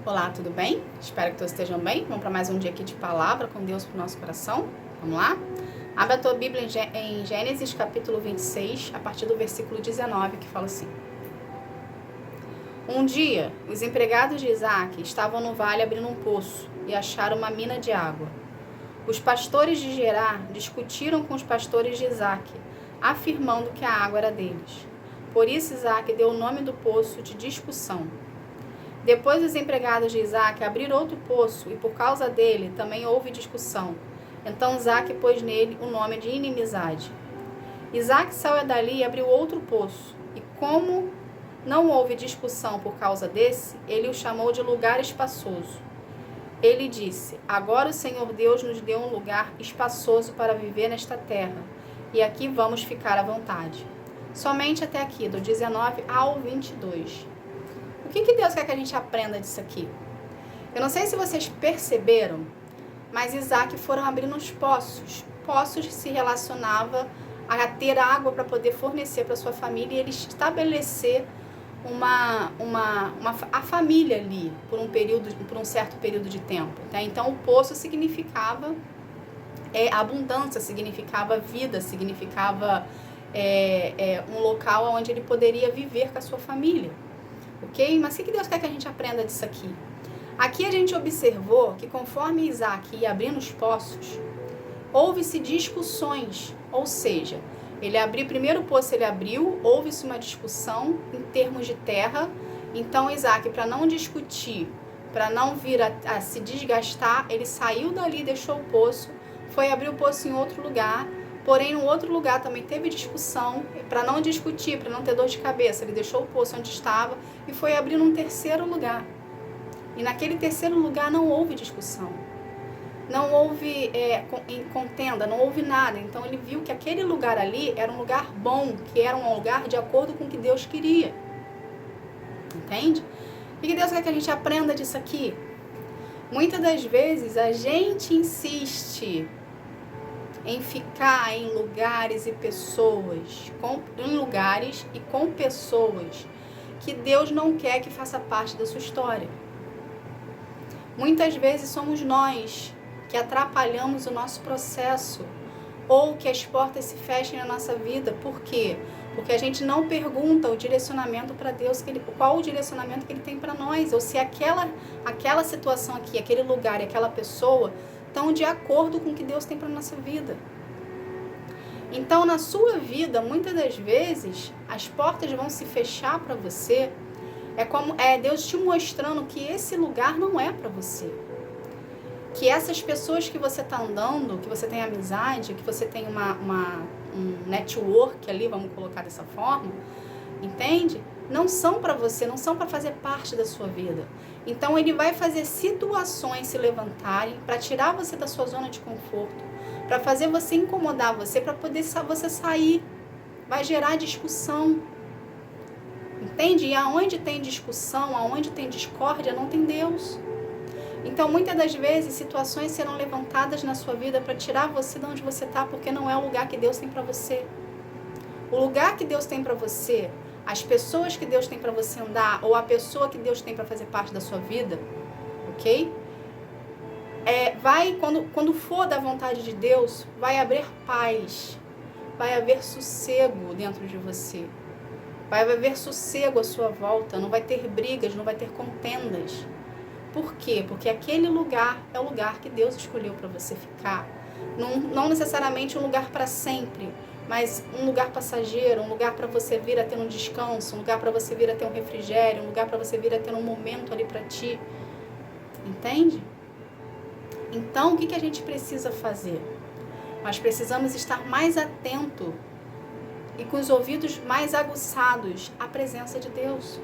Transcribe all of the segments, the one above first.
Olá, tudo bem? Espero que todos estejam bem. Vamos para mais um dia aqui de palavra com Deus para o nosso coração. Vamos lá? Abra a tua Bíblia em Gênesis capítulo 26, a partir do versículo 19, que fala assim. Um dia, os empregados de Isaac estavam no vale abrindo um poço e acharam uma mina de água. Os pastores de Gerar discutiram com os pastores de Isaac, afirmando que a água era deles. Por isso Isaac deu o nome do poço de discussão. Depois os empregados de Isaac abriram outro poço e por causa dele também houve discussão. Então Isaac pôs nele o nome de inimizade. Isaac saiu dali e abriu outro poço, e como não houve discussão por causa desse, ele o chamou de lugar espaçoso. Ele disse: agora o Senhor Deus nos deu um lugar espaçoso para viver nesta terra, e aqui vamos ficar à vontade. Somente até aqui, do 19 ao 22. O que Deus quer que a gente aprenda disso aqui? Eu não sei se vocês perceberam, mas Isaac foram abrindo uns poços. Poços que se relacionava a ter água para poder fornecer para sua família e ele estabelecer a família ali por um certo período de tempo. Tá? Então o poço significava abundância, significava vida, significava um local onde ele poderia viver com a sua família. Ok? Mas o que Deus quer que a gente aprenda disso aqui? Aqui a gente observou que conforme Isaac ia abrindo os poços, houve-se discussões, ou seja, primeiro poço ele abriu, houve-se uma discussão em termos de terra. Então Isaac, para não discutir, para não vir a se desgastar, ele saiu dali, deixou o poço, foi abrir o poço em outro lugar. Porém, no outro lugar também teve discussão, para não discutir, para não ter dor de cabeça, ele deixou o poço onde estava e foi abrir num terceiro lugar. E naquele terceiro lugar não houve discussão, não houve contenda, não houve nada. Então ele viu que aquele lugar ali era um lugar bom, que era um lugar de acordo com o que Deus queria. Entende? O que Deus quer que a gente aprenda disso aqui? Muitas das vezes a gente insiste em ficar em lugares e pessoas, em lugares e com pessoas que Deus não quer que faça parte da sua história. Muitas vezes somos nós que atrapalhamos o nosso processo ou que as portas se fechem na nossa vida. Por quê? Porque a gente não pergunta o direcionamento para Deus, qual o direcionamento que Ele tem para nós, ou se aquela situação aqui, aquele lugar e aquela pessoa estão de acordo com o que Deus tem para a nossa vida. Então, na sua vida, muitas das vezes, as portas vão se fechar para você. É Deus te mostrando que esse lugar não é para você. Que essas pessoas que você está andando, que você tem amizade, que você tem um network ali, vamos colocar dessa forma, entende? Não são para você, não são para fazer parte da sua vida. Então ele vai fazer situações se levantarem para tirar você da sua zona de conforto, para fazer você incomodar você, para poder você sair. Vai gerar discussão. Entende? E aonde tem discussão, aonde tem discórdia, não tem Deus. Então muitas das vezes situações serão levantadas na sua vida para tirar você de onde você está, porque não é o lugar que Deus tem para você. O lugar que Deus tem para você, as pessoas que Deus tem para você andar, ou a pessoa que Deus tem para fazer parte da sua vida, ok? Quando for da vontade de Deus, vai haver paz, vai haver sossego dentro de você, vai haver sossego à sua volta, não vai ter brigas, não vai ter contendas. Por quê? Porque aquele lugar é o lugar que Deus escolheu para você ficar. Não necessariamente um lugar para sempre, mas um lugar passageiro, um lugar para você vir a ter um descanso, um lugar para você vir a ter um refrigério, um lugar para você vir a ter um momento ali para ti. Entende? Então, o que a gente precisa fazer? Nós precisamos estar mais atento e com os ouvidos mais aguçados à presença de Deus.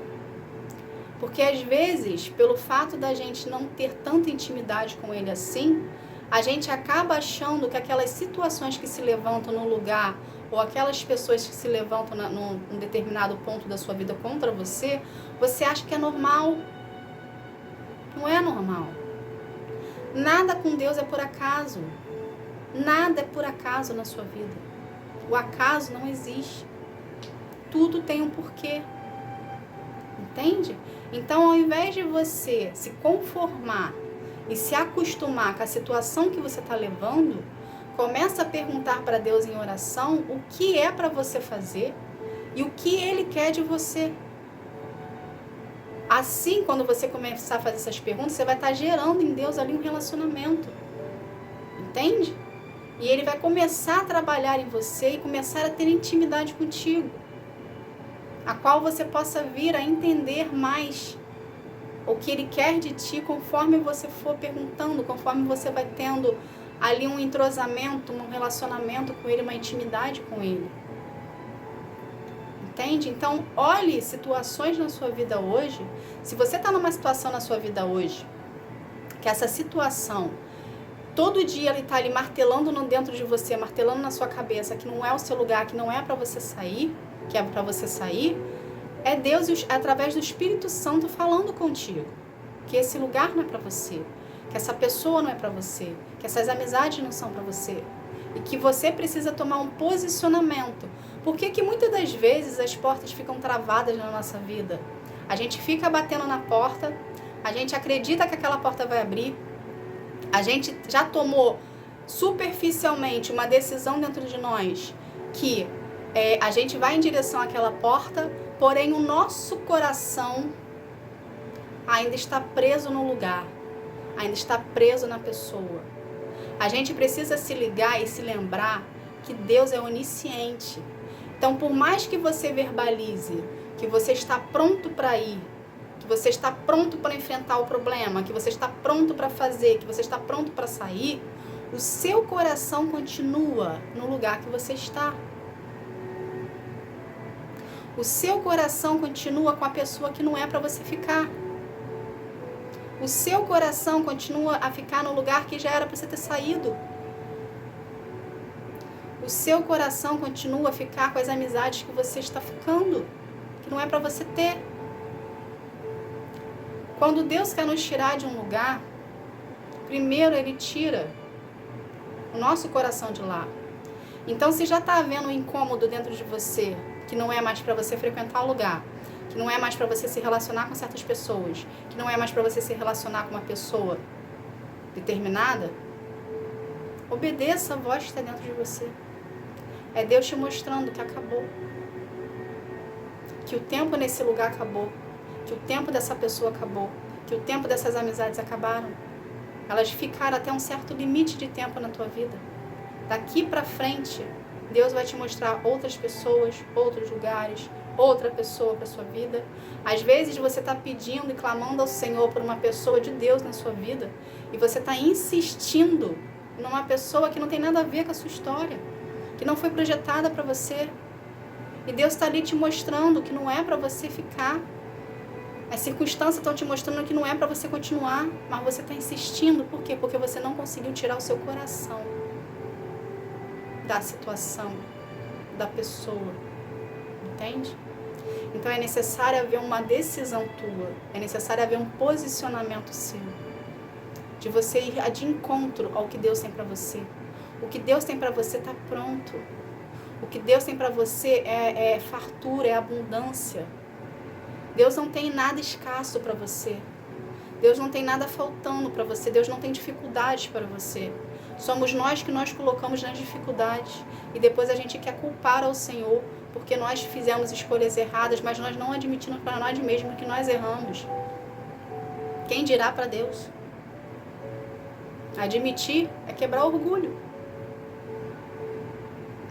Porque às vezes, pelo fato da gente não ter tanta intimidade com Ele assim, a gente acaba achando que aquelas situações que se levantam no lugar, ou aquelas pessoas que se levantam num determinado ponto da sua vida contra você, você acha que é normal. Não é normal. Nada com Deus é por acaso. Nada é por acaso na sua vida. O acaso não existe. Tudo tem um porquê. Entende? Então, ao invés de você se conformar e se acostumar com a situação que você está levando, começa a perguntar para Deus em oração o que é para você fazer e o que Ele quer de você. Assim, quando você começar a fazer essas perguntas, você vai estar gerando em Deus ali um relacionamento. Entende? E Ele vai começar a trabalhar em você e começar a ter intimidade contigo, a qual você possa vir a entender mais o que Ele quer de ti conforme você for perguntando, conforme você vai tendo ali um entrosamento, um relacionamento com Ele, uma intimidade com Ele. Entende? Então, olhe situações na sua vida hoje. Se você está numa situação na sua vida hoje, que essa situação, todo dia ele está ali martelando dentro de você, martelando na sua cabeça, que não é o seu lugar, que não é para você sair, que é para você sair, é Deus através do Espírito Santo falando contigo, que esse lugar não é para você, que essa pessoa não é para você, que essas amizades não são para você, e que você precisa tomar um posicionamento. Por que muitas das vezes as portas ficam travadas na nossa vida? A gente fica batendo na porta, a gente acredita que aquela porta vai abrir, a gente já tomou superficialmente uma decisão dentro de nós que a gente vai em direção àquela porta, porém o nosso coração ainda está preso no lugar, ainda está preso na pessoa. A gente precisa se ligar e se lembrar que Deus é onisciente. Então, por mais que você verbalize que você está pronto para ir, que você está pronto para enfrentar o problema, que você está pronto para fazer, que você está pronto para sair, o seu coração continua no lugar que você está. O seu coração continua com a pessoa que não é para você ficar. O seu coração continua a ficar no lugar que já era para você ter saído. O seu coração continua a ficar com as amizades que você está ficando, que não é para você ter. Quando Deus quer nos tirar de um lugar, primeiro Ele tira o nosso coração de lá. Então, se já está havendo um incômodo dentro de você, que não é mais para você frequentar o lugar, que não é mais para você se relacionar com certas pessoas, que não é mais para você se relacionar com uma pessoa determinada, obedeça a voz que está dentro de você. É Deus te mostrando que acabou. Que o tempo nesse lugar acabou. Que o tempo dessa pessoa acabou. Que o tempo dessas amizades acabaram. Elas ficaram até um certo limite de tempo na tua vida. Daqui para frente, Deus vai te mostrar outras pessoas, outros lugares, outra pessoa para sua vida. Às vezes você está pedindo e clamando ao Senhor por uma pessoa de Deus na sua vida e você está insistindo numa pessoa que não tem nada a ver com a sua história, que não foi projetada para você. E Deus está ali te mostrando que não é para você ficar. As circunstâncias estão te mostrando que não é para você continuar, mas você está insistindo. Por quê? Porque você não conseguiu tirar o seu coração da situação, da pessoa. Entende? Então é necessário haver uma decisão tua, é necessário haver um posicionamento seu, de você ir de encontro ao que Deus tem para você. O que Deus tem para você está pronto. O que Deus tem para você é fartura, é abundância. Deus não tem nada escasso para você. Deus não tem nada faltando para você. Deus não tem dificuldades para você. Somos nós que nós colocamos nas dificuldades. E depois a gente quer culpar ao Senhor porque nós fizemos escolhas erradas, mas nós não admitimos para nós mesmos que nós erramos. Quem dirá para Deus? Admitir é quebrar o orgulho.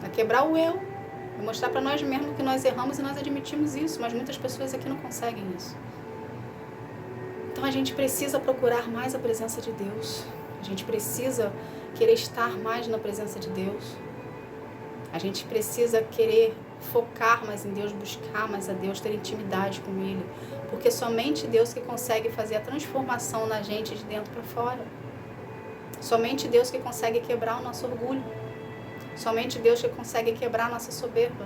É quebrar o eu. É mostrar para nós mesmos que nós erramos e nós admitimos isso, mas muitas pessoas aqui não conseguem isso. Então a gente precisa procurar mais a presença de Deus. A gente precisa querer estar mais na presença de Deus. A gente precisa querer focar mais em Deus, buscar mais a Deus, ter intimidade com Ele. Porque somente Deus que consegue fazer a transformação na gente de dentro para fora. Somente Deus que consegue quebrar o nosso orgulho. Somente Deus que consegue quebrar a nossa soberba,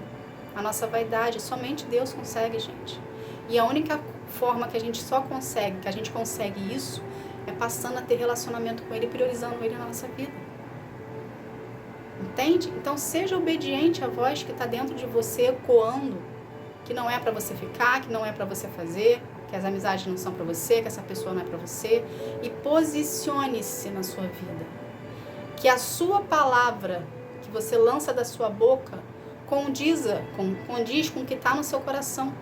a nossa vaidade. Somente Deus consegue, gente. E a única forma que a gente consegue isso, é passando a ter relacionamento com Ele, priorizando Ele na nossa vida. Entende? Então seja obediente à voz que está dentro de você, ecoando, que não é para você ficar, que não é para você fazer, que as amizades não são para você, que essa pessoa não é para você, e posicione-se na sua vida. Que a sua palavra que você lança da sua boca condiz com o que está no seu coração.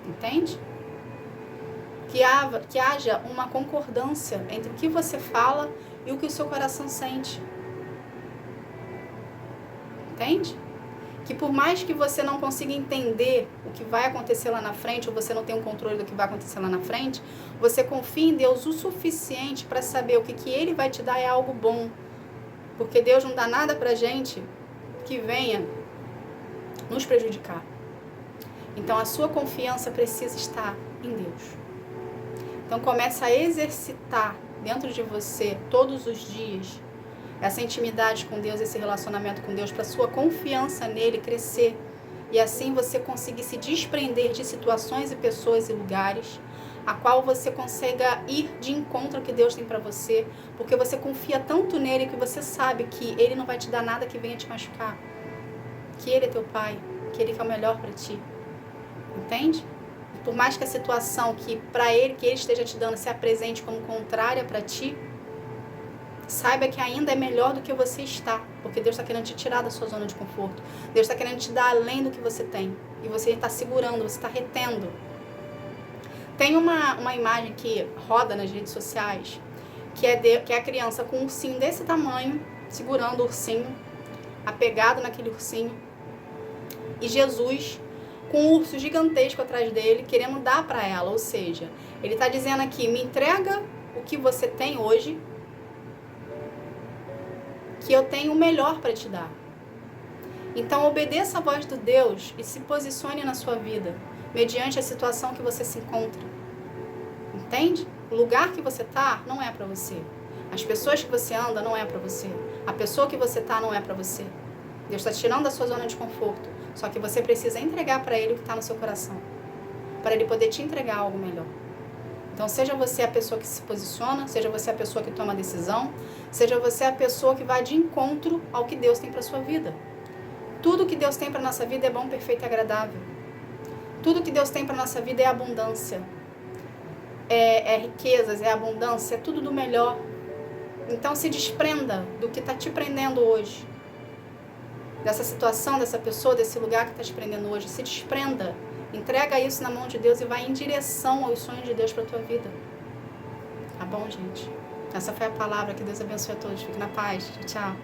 Entende? Que haja uma concordância entre o que você fala e o que o seu coração sente. Entende? Que por mais que você não consiga entender o que vai acontecer lá na frente, ou você não tenha um controle do que vai acontecer lá na frente, você confie em Deus o suficiente para saber o que Ele vai te dar é algo bom. Porque Deus não dá nada pra gente que venha nos prejudicar. Então a sua confiança precisa estar em Deus. Então comece a exercitar dentro de você todos os dias essa intimidade com Deus, esse relacionamento com Deus, para sua confiança nele crescer. E assim você conseguir se desprender de situações e pessoas e lugares a qual você consiga ir de encontro ao que Deus tem para você, porque você confia tanto nele que você sabe que ele não vai te dar nada que venha te machucar, que ele é teu pai, que ele quer o melhor para ti. Entende? Por mais que a situação que ele esteja te dando se apresente como contrária para ti, saiba que ainda é melhor do que você está, porque Deus está querendo te tirar da sua zona de conforto. Deus está querendo te dar além do que você tem. E você está segurando, você está retendo. Tem uma imagem que roda nas redes sociais, que é a criança com um ursinho desse tamanho, segurando o ursinho, apegado naquele ursinho. E Jesus com um urso gigantesco atrás dele, querendo dar para ela. Ou seja, ele está dizendo aqui, me entrega o que você tem hoje, que eu tenho o melhor para te dar. Então obedeça a voz de Deus e se posicione na sua vida, mediante a situação que você se encontra. Entende? O lugar que você está não é para você. As pessoas que você anda não é para você. A pessoa que você está não é para você. Deus está tirando da sua zona de conforto. Só que você precisa entregar para Ele o que está no seu coração, para Ele poder te entregar algo melhor. Então, seja você a pessoa que se posiciona, seja você a pessoa que toma a decisão, seja você a pessoa que vai de encontro ao que Deus tem para sua vida. Tudo que Deus tem para nossa vida é bom, perfeito e agradável. Tudo que Deus tem para nossa vida é abundância, é riquezas, é abundância, é tudo do melhor. Então, se desprenda do que está te prendendo hoje, dessa situação, dessa pessoa, desse lugar que está te prendendo hoje. Se desprenda. Entrega isso na mão de Deus e vai em direção aos sonhos de Deus para a tua vida. Tá bom, gente? Essa foi a palavra. Que Deus abençoe a todos. Fique na paz. Tchau.